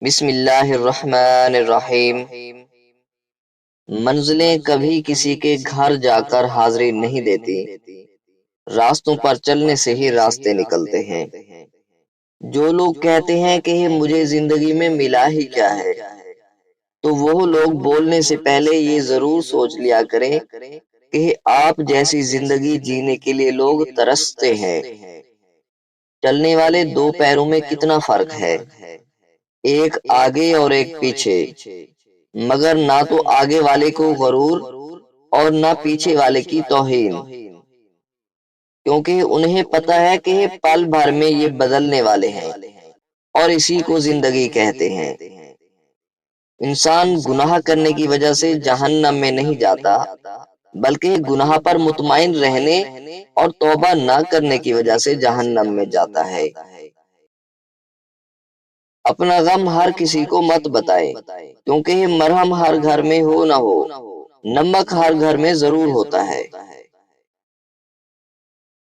بسم اللہ الرحمن الرحیم۔ منزلیں کبھی کسی کے گھر جا کر حاضری نہیں دیتی، راستوں پر چلنے سے ہی راستے نکلتے ہیں۔ جو لوگ کہتے ہیں کہ مجھے زندگی میں ملا ہی کیا ہے، تو وہ لوگ بولنے سے پہلے یہ ضرور سوچ لیا کریں کہ آپ جیسی زندگی جینے کے لیے لوگ ترستے ہیں۔ چلنے والے دو پیروں میں کتنا فرق ہے، ایک آگے اور ایک پیچھے، مگر نہ تو آگے والے کو غرور اور نہ پیچھے والے کی توہین، کیونکہ انہیں پتہ ہے کہ پل بھر میں یہ بدلنے والے ہیں اور اسی کو زندگی کہتے ہیں۔ انسان گناہ کرنے کی وجہ سے جہنم میں نہیں جاتا، بلکہ گناہ پر مطمئن رہنے اور توبہ نہ کرنے کی وجہ سے جہنم میں جاتا ہے۔ اپنا غم ہر کسی کو مت بتائے، کیونکہ مرہم ہر گھر میں ہو نہ ہو، نمک ہر گھر میں ضرور ہوتا ہے۔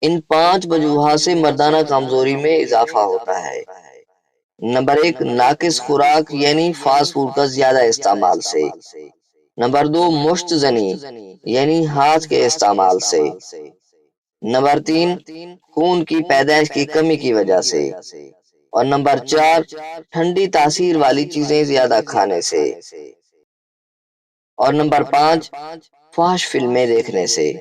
ان 5 وجوہات سے مردانہ کمزوری میں اضافہ ہوتا ہے۔ نمبر 1، ناقص خوراک یعنی فاسٹ فوڈ کا زیادہ استعمال سے۔ نمبر 2، مشت زنی یعنی ہاتھ کے استعمال سے۔ نمبر 3، خون کی پیدائش کی کمی کی وجہ سے۔ اور نمبر 4، ٹھنڈی تاثیر والی چیزیں زیادہ کھانے سے۔ اور نمبر 5، فحش فلمیں دیکھنے سے۔